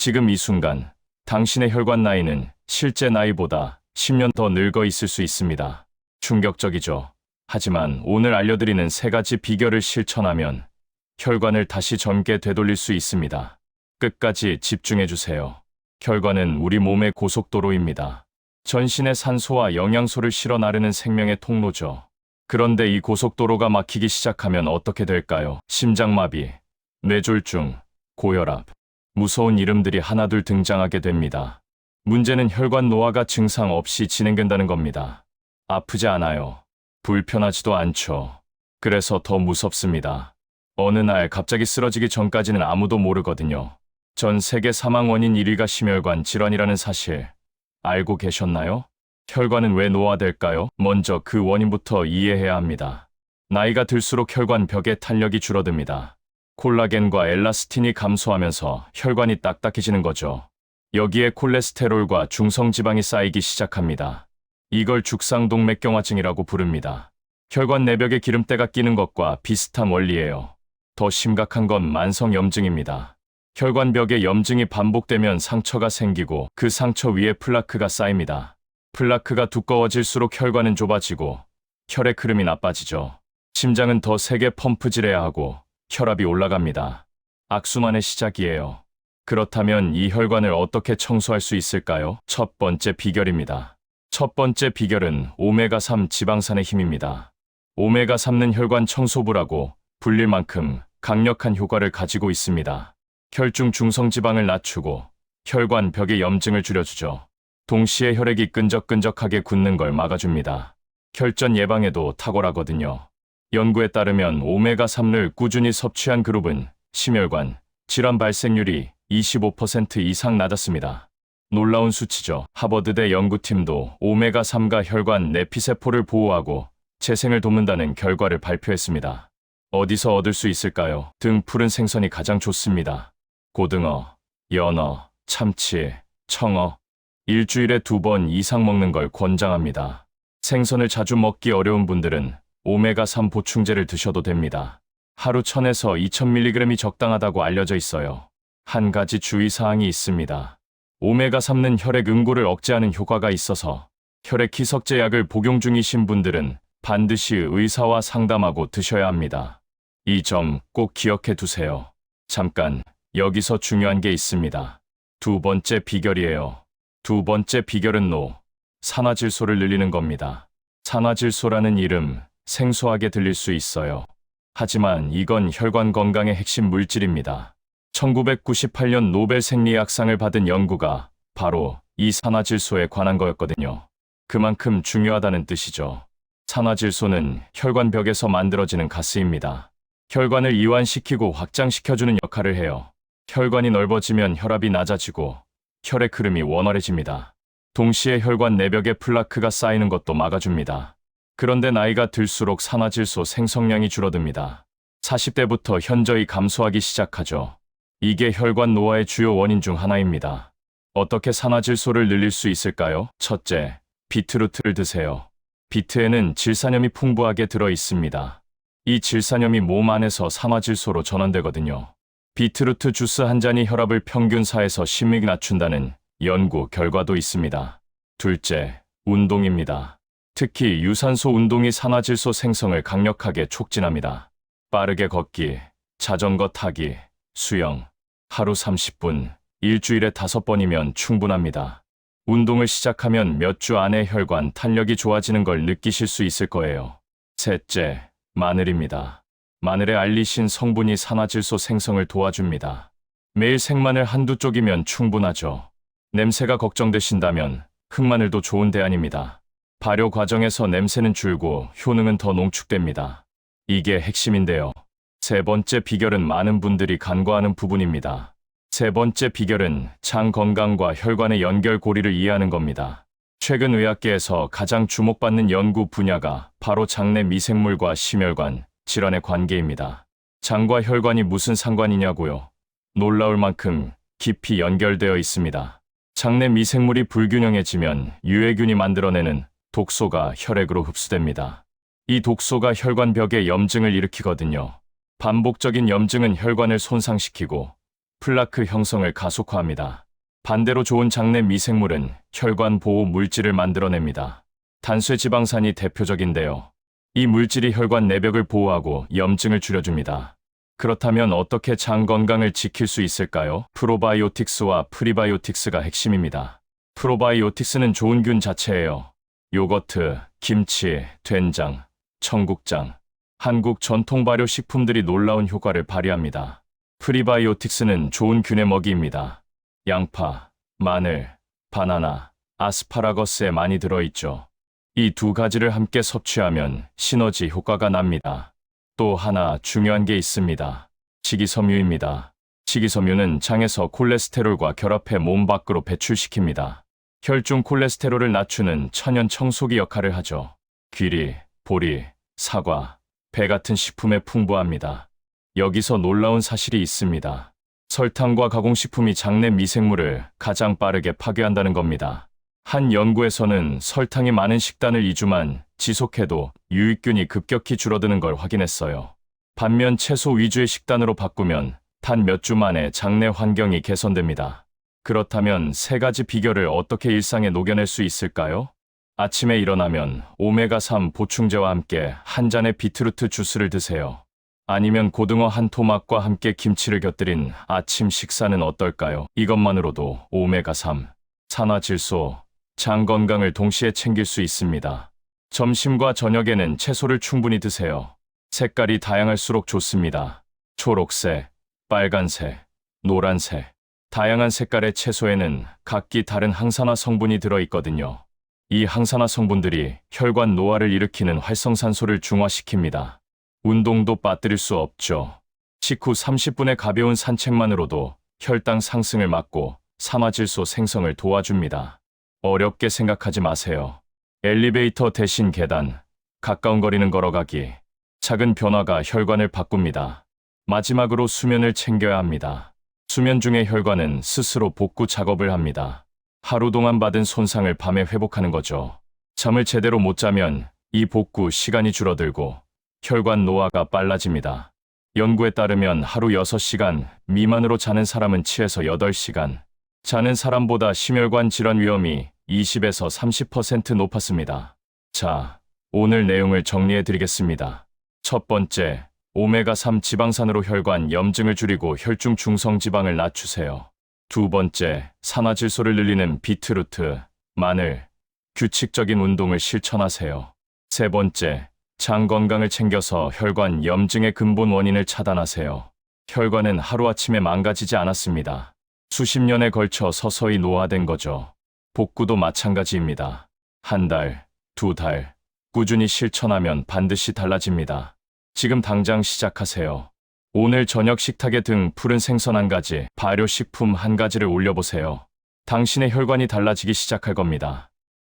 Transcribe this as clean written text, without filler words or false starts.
지금 이 순간 당신의 혈관 나이는 실제 나이보다 10년 더 늙어 있을 수 있습니다. 충격적이죠. 하지만 오늘 알려드리는 3가지 비결을 실천하면 혈관을 다시 젊게 되돌릴 수 있습니다. 끝까지 집중해주세요. 혈관은 우리 몸의 고속도로입니다. 전신에 산소와 영양소를 실어 나르는 생명의 통로죠. 그런데 이 고속도로가 막히기 시작하면 어떻게 될까요? 심장마비, 뇌졸중, 고혈압, 무서운 이름들이 하나둘 등장하게 됩니다. 문제는 혈관 노화가 증상 없이 진행된다는 겁니다. 아프지 않아요. 불편하지도 않죠. 그래서 더 무섭습니다. 어느 날 갑자기 쓰러지기 전까지는 아무도 모르거든요. 전 세계 사망 원인 1위가 심혈관 질환이라는 사실 알고 계셨나요? 혈관은 왜 노화될까요? 먼저 그 원인부터 이해해야 합니다. 나이가 들수록 혈관 벽의 탄력이 줄어듭니다. 콜라겐과 엘라스틴이 감소하면서 혈관이 딱딱해지는 거죠. 여기에 콜레스테롤과 중성지방이 쌓이기 시작합니다. 이걸 죽상동맥경화증이라고 부릅니다. 혈관 내벽에 기름때가 끼는 것과 비슷한 원리예요. 더 심각한 건 만성염증입니다. 혈관 벽에 염증이 반복되면 상처가 생기고 그 상처 위에 플라크가 쌓입니다. 플라크가 두꺼워질수록 혈관은 좁아지고 혈액 흐름이 나빠지죠. 심장은 더 세게 펌프질해야 하고 혈압이 올라갑니다. 악순환의 시작이에요. 그렇다면 이 혈관을 어떻게 청소할 수 있을까요? 첫 번째 비결입니다. 첫 번째 비결은 오메가3 지방산의 힘입니다. 오메가3는 혈관 청소부라고 불릴 만큼 강력한 효과를 가지고 있습니다. 혈중 중성지방을 낮추고 혈관 벽의 염증을 줄여주죠. 동시에 혈액이 끈적끈적하게 굳는 걸 막아줍니다. 혈전 예방에도 탁월하거든요. 연구에 따르면 오메가3를 꾸준히 섭취한 그룹은 심혈관 질환 발생률이 25% 이상 낮았습니다. 놀라운 수치죠. 하버드대 연구팀도 오메가3가 혈관 내피세포를 보호하고 재생을 돕는다는 결과를 발표했습니다. 어디서 얻을 수 있을까요? 등 푸른 생선이 가장 좋습니다. 고등어, 연어, 참치, 청어. 일주일에 2번 이상 먹는 걸 권장합니다. 생선을 자주 먹기 어려운 분들은 오메가3 보충제를 드셔도 됩니다. 하루 1000에서 2000mg이 적당하다고 알려져 있어요. 한 가지 주의사항이 있습니다. 오메가3는 혈액 응고를 억제하는 효과가 있어서 혈액 희석제 약을 복용 중이신 분들은 반드시 의사와 상담하고 드셔야 합니다. 이 점 꼭 기억해 두세요. 잠깐, 여기서 중요한 게 있습니다. 두 번째 비결이에요. 두 번째 비결은 산화질소를 늘리는 겁니다. 산화질소라는 이름, 생소하게 들릴 수 있어요. 하지만 이건 혈관 건강의 핵심 물질입니다. 1998년 노벨 생리학상을 받은 연구가 바로 이 산화질소에 관한 거였거든요. 그만큼 중요하다는 뜻이죠. 산화질소는 혈관 벽에서 만들어지는 가스입니다. 혈관을 이완시키고 확장시켜주는 역할을 해요. 혈관이 넓어지면 혈압이 낮아지고 혈액 흐름이 원활해집니다. 동시에 혈관 내벽에 플라크가 쌓이는 것도 막아줍니다. 그런데 나이가 들수록 산화질소 생성량이 줄어듭니다. 40대부터 현저히 감소하기 시작하죠. 이게 혈관 노화의 주요 원인 중 하나입니다. 어떻게 산화질소를 늘릴 수 있을까요? 첫째, 비트루트를 드세요. 비트에는 질산염이 풍부하게 들어 있습니다. 이 질산염이 몸 안에서 산화질소로 전환되거든요. 비트루트 주스 한 잔이 혈압을 평균 4에서 10mg 낮춘다는 연구 결과도 있습니다. 둘째, 운동입니다. 특히 유산소 운동이 산화질소 생성을 강력하게 촉진합니다. 빠르게 걷기, 자전거 타기, 수영, 하루 30분, 일주일에 5번이면 충분합니다. 운동을 시작하면 몇 주 안에 혈관 탄력이 좋아지는 걸 느끼실 수 있을 거예요. 셋째, 마늘입니다. 마늘에 알리신 성분이 산화질소 생성을 도와줍니다. 매일 생마늘 한두 쪽이면 충분하죠. 냄새가 걱정되신다면 흑마늘도 좋은 대안입니다. 발효 과정에서 냄새는 줄고 효능은 더 농축됩니다. 이게 핵심인데요. 세 번째 비결은 많은 분들이 간과하는 부분입니다. 세 번째 비결은 장 건강과 혈관의 연결고리를 이해하는 겁니다. 최근 의학계에서 가장 주목받는 연구 분야가 바로 장내 미생물과 심혈관 질환의 관계입니다. 장과 혈관이 무슨 상관이냐고요? 놀라울 만큼 깊이 연결되어 있습니다. 장내 미생물이 불균형해지면 유해균이 만들어내는 독소가 혈액으로 흡수됩니다. 이 독소가 혈관 벽에 염증을 일으키거든요. 반복적인 염증은 혈관을 손상시키고 플라크 형성을 가속화합니다. 반대로 좋은 장내 미생물은 혈관 보호 물질을 만들어냅니다. 단쇄 지방산이 대표적인데요. 이 물질이 혈관 내벽을 보호하고 염증을 줄여줍니다. 그렇다면 어떻게 장 건강을 지킬 수 있을까요? 프로바이오틱스와 프리바이오틱스가 핵심입니다. 프로바이오틱스는 좋은 균 자체예요. 요거트, 김치, 된장, 청국장, 한국 전통 발효 식품들이 놀라운 효과를 발휘합니다. 프리바이오틱스는 좋은 균의 먹이입니다. 양파, 마늘, 바나나, 아스파라거스에 많이 들어있죠. 이 두 가지를 함께 섭취하면 시너지 효과가 납니다. 또 하나 중요한 게 있습니다. 식이섬유입니다. 식이섬유는 장에서 콜레스테롤과 결합해 몸 밖으로 배출시킵니다. 혈중 콜레스테롤을 낮추는 천연 청소기 역할을 하죠. 귀리, 보리, 사과, 배 같은 식품에 풍부합니다. 여기서 놀라운 사실이 있습니다. 설탕과 가공식품이 장내 미생물을 가장 빠르게 파괴한다는 겁니다. 한 연구에서는 설탕이 많은 식단을 2주만 지속해도 유익균이 급격히 줄어드는 걸 확인했어요. 반면 채소 위주의 식단으로 바꾸면 단 몇 주 만에 장내 환경이 개선됩니다. 그렇다면 세 가지 비결을 어떻게 일상에 녹여낼 수 있을까요? 아침에 일어나면 오메가3 보충제와 함께 한 잔의 비트루트 주스를 드세요. 아니면 고등어 한 토막과 함께 김치를 곁들인 아침 식사는 어떨까요? 이것만으로도 오메가3, 산화질소, 장 건강을 동시에 챙길 수 있습니다. 점심과 저녁에는 채소를 충분히 드세요. 색깔이 다양할수록 좋습니다. 초록색, 빨간색, 노란색, 다양한 색깔의 채소에는 각기 다른 항산화 성분이 들어있거든요. 이 항산화 성분들이 혈관 노화를 일으키는 활성산소를 중화시킵니다. 운동도 빠뜨릴 수 없죠. 식후 30분의 가벼운 산책만으로도 혈당 상승을 막고 산화질소 생성을 도와줍니다. 어렵게 생각하지 마세요. 엘리베이터 대신 계단, 가까운 거리는 걸어가기, 작은 변화가 혈관을 바꿉니다. 마지막으로 수면을 챙겨야 합니다. 수면 중에 혈관은 스스로 복구 작업을 합니다. 하루 동안 받은 손상을 밤에 회복하는 거죠. 잠을 제대로 못 자면 이 복구 시간이 줄어들고 혈관 노화가 빨라집니다. 연구에 따르면 하루 6시간 미만으로 자는 사람은 7에서 8시간, 자는 사람보다 심혈관 질환 위험이 20에서 30% 높았습니다. 자, 오늘 내용을 정리해 드리겠습니다. 첫 번째, 오메가3 지방산으로 혈관 염증을 줄이고 혈중 중성 지방을 낮추세요. 두 번째, 산화질소를 늘리는 비트루트, 마늘, 규칙적인 운동을 실천하세요. 세 번째, 장 건강을 챙겨서 혈관 염증의 근본 원인을 차단하세요. 혈관은 하루아침에 망가지지 않았습니다. 수십 년에 걸쳐 서서히 노화된 거죠. 복구도 마찬가지입니다. 한 달, 두 달, 꾸준히 실천하면 반드시 달라집니다. 지금 당장 시작하세요. 오늘 저녁 식탁에 등 푸른 생선 한 가지, 발효식품 한 가지를 올려보세요. 당신의 혈관이 달라지기 시작할 겁니다.